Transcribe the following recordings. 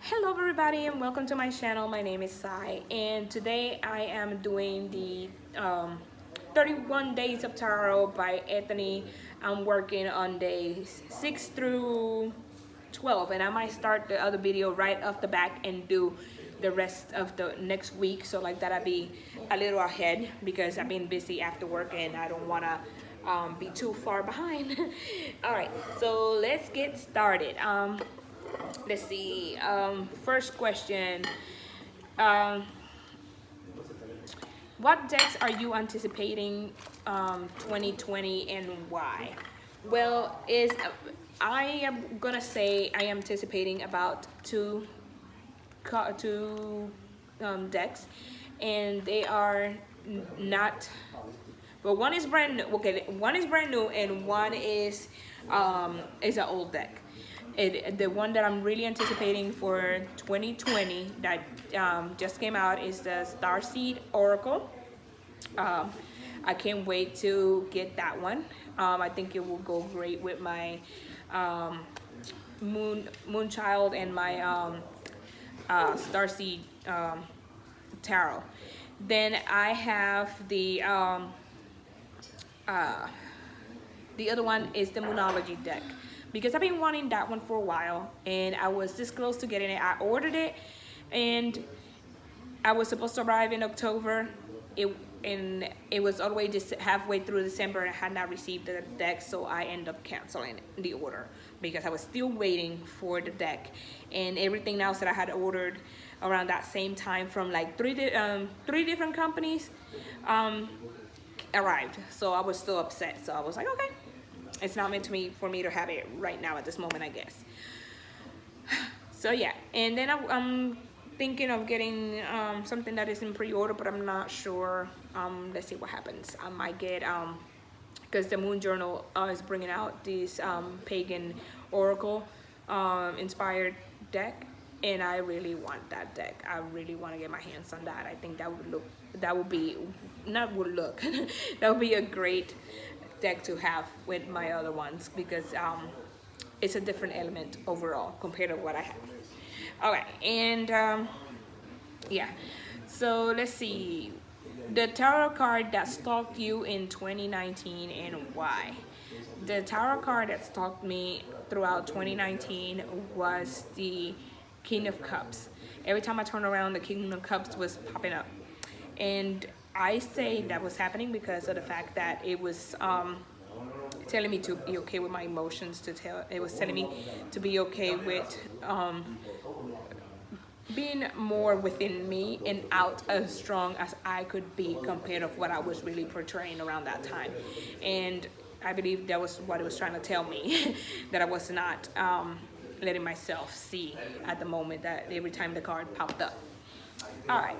Hello everybody and welcome to my channel. My name is Sai and today I am doing the 31 Days of Tarot by Anthony. I'm working on days 6 through 12 and I might start the other video right off the back and do the rest of the next week, so like that I'll be a little ahead because I've been busy after work and I don't want to be too far behind. All right, so let's get started. Let's see. First question. Um, what decks are you anticipating 2020 and why? Well, I am gonna say I am anticipating about two decks, and they are not. But one is brand new. Okay, one is brand new, and one is an old deck. The one that I'm really anticipating for 2020 that just came out is the Starseed Oracle. I can't wait to get that one. I think it will go great with my Moonchild and my Starseed Tarot. Then I have the other one is the Moonology deck, because I've been wanting that one for a while and I was this close to getting it. I ordered it and I was supposed to arrive in October. It was all the way just halfway through December and I had not received the deck, so I ended up canceling the order because I was still waiting for the deck, and everything else that I had ordered around that same time from like three different companies arrived. So I was still upset. So I was like, okay, it's not meant for me to have it right now at this moment, I guess. So yeah, and then I'm thinking of getting something that is in pre-order, but I'm not sure. Let's see what happens. I might get because the Moon Journal is bringing out this pagan oracle inspired deck, and I really want that deck. I really want to get my hands on that. I think that would be a great deck to have with my other ones, because it's a different element overall compared to what I have. Okay, and yeah, so let's see. The tarot card that stalked you in 2019 and why? The tarot card that stalked me throughout 2019 was the King of Cups. Every time I turned around, the King of Cups was popping up. And I say that was happening because of the fact that it was telling me to be okay with my emotions, it was telling me to be okay with being more within me and out as strong as I could be compared to what I was really portraying around that time. And I believe that was what it was trying to tell me, that I was not letting myself see at the moment, that every time the card popped up. All right.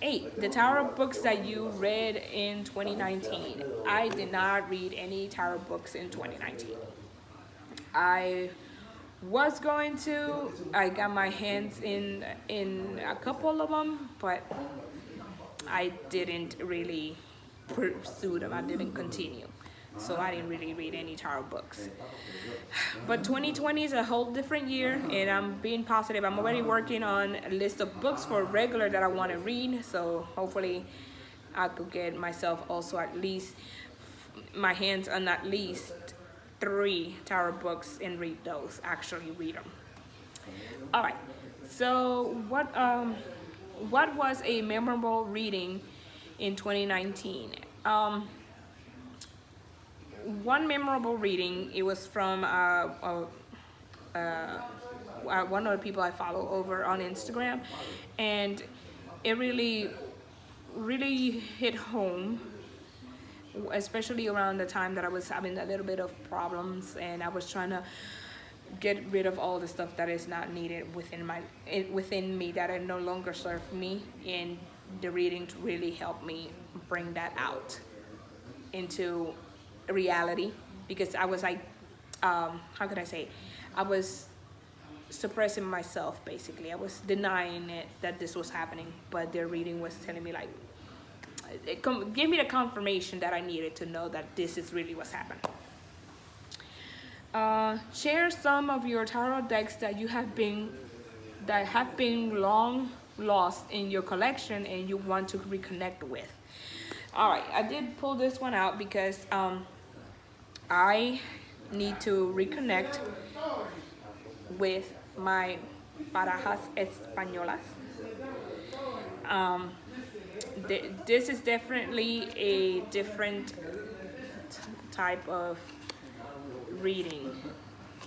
8, the tarot books that you read in 2019. I did not read any tarot books in 2019. I was going to. I got my hands in a couple of them, but I didn't really pursue them. I didn't continue. So I didn't really read any tarot books. But 2020 is a whole different year, and I'm being positive. I'm already working on a list of books for regular that I want to read, so hopefully I could get myself also at least my hands on at least 3 tarot books and read those, actually read them. All right, so what was a memorable reading in 2019? One memorable reading, it was from one of the people I follow over on Instagram, and it really hit home, especially around the time that I was having a little bit of problems and I was trying to get rid of all the stuff that is not needed within me, that no longer serve me, and the reading really helped me bring that out into reality, because I was like, how could I say, I was suppressing myself. Basically I was denying it that this was happening, but their reading was telling me, like, it gave me the confirmation that I needed to know that this is really what's happening. Share some of your tarot decks that you have been that have been long lost in your collection and you want to reconnect with. All right, I did pull this one out because I need to reconnect with my barajas españolas. This is definitely a different type of reading,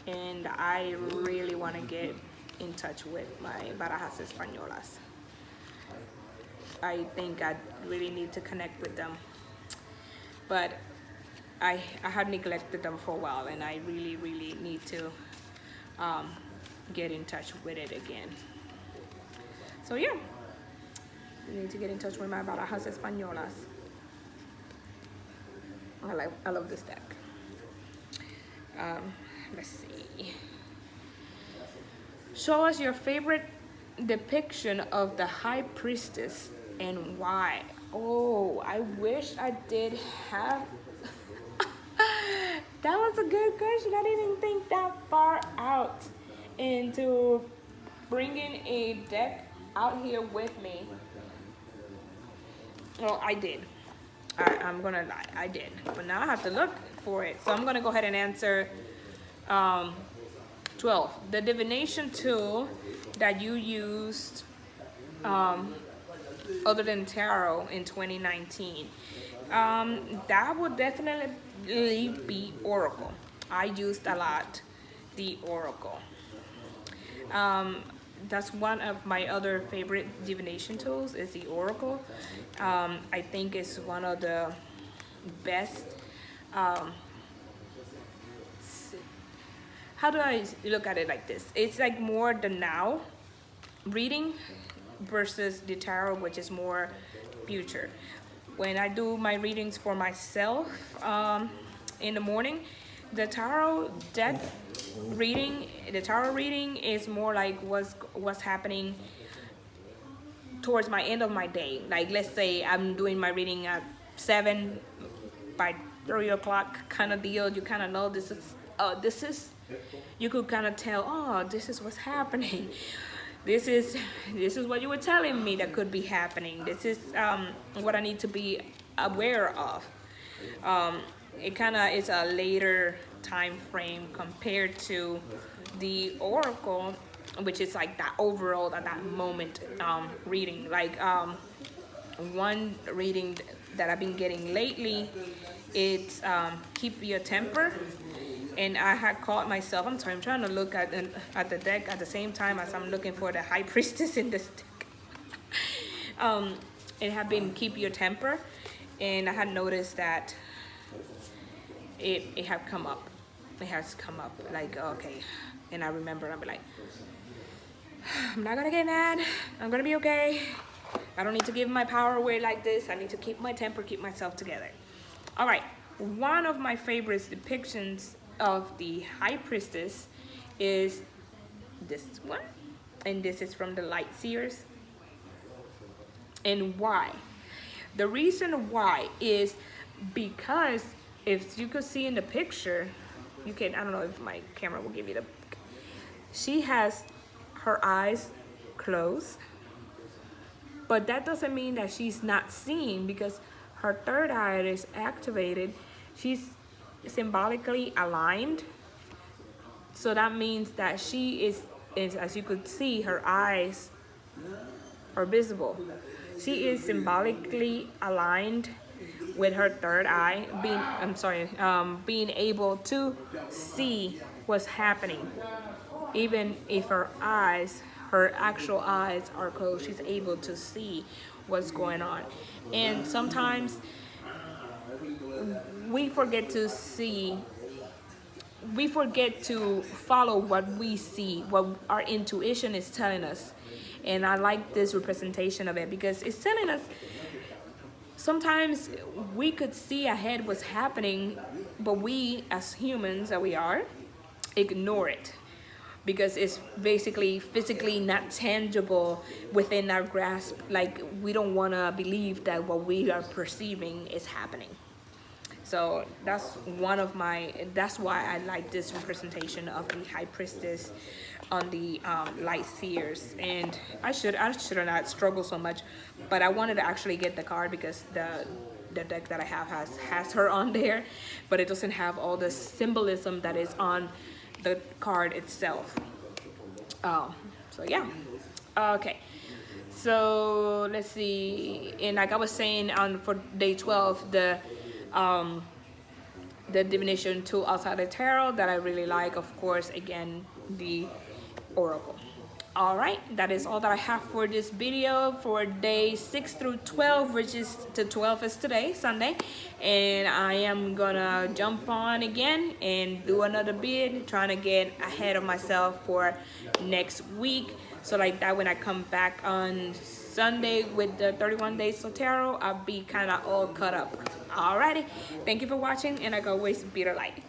and I really want to get in touch with my barajas españolas. I think I really need to connect with them, but I have neglected them for a while, and I really need to get in touch with it again. So yeah, I need to get in touch with my barajas españolas. I love this deck. Let's see. Show us your favorite depiction of the High Priestess and why. Oh, I wish I did have. That was a good question. I didn't even think that far out into bringing a deck out here with me. Well, I did. I'm gonna lie, I did. But now I have to look for it. So I'm gonna go ahead and answer 12. The divination tool that you used other than tarot in 2019. That would definitely be Oracle. I used a lot the Oracle. That's one of my other favorite divination tools is the Oracle. I think it's one of the best. How do I look at it like this? It's like more the now reading versus the tarot, which is more future. When I do my readings for myself in the morning, the tarot deck reading, the tarot reading is more like what's happening towards my end of my day. Like let's say I'm doing my reading at 7, by 3 o'clock kind of deal. You kind of know this is you could kind of tell, oh, this is what's happening. This is what you were telling me that could be happening. This is what I need to be aware of. It kind of is a later time frame compared to the Oracle, which is like that overall at that moment reading. Like one reading that I've been getting lately, it's Keep Your Temper. And I had caught myself, I'm trying to look at the deck at the same time as I'm looking for the High Priestess in this deck. It had been Keep Your Temper, and I had noticed that it had come up. It has come up, like, okay. And I remember, I'll be like, I'm not gonna get mad, I'm gonna be okay. I don't need to give my power away like this. I need to keep my temper, keep myself together. All right, one of my favorite depictions of the High Priestess is this one, and this is from the Light Seers. And why? The reason why is because if you could see in the picture, you can, I don't know if my camera will give you the, she has her eyes closed, but that doesn't mean that she's not seeing, because her third eye is activated. She's symbolically aligned, so that means that she is, as you could see, her eyes are visible. She is symbolically aligned with her third eye, being able to see what's happening. Even if her actual eyes are closed, she's able to see what's going on. And sometimes we forget to see, we forget to follow what we see, what our intuition is telling us. And I like this representation of it because it's telling us sometimes we could see ahead what's happening, but we as humans that we are, ignore it because it's basically physically not tangible within our grasp. Like we don't want to believe that what we are perceiving is happening. So that's that's why I like this representation of the High Priestess on the light seers. And I should have not struggled so much, but I wanted to actually get the card because the deck that I have has her on there, but it doesn't have all the symbolism that is on the card itself. So yeah. Okay. So let's see. And like I was saying, for day 12, the divination tool outside the tarot that I really like, of course, again, the oracle. All right, that is all that I have for this video for day 6 through 12, which is the 12th is today, Sunday. And I am gonna jump on again and do another bid, trying to get ahead of myself for next week. So like that, when I come back on Sunday with the 31 days of tarot, I'll be kind of all caught up. Alrighty, thank you for watching, and like always, be the light.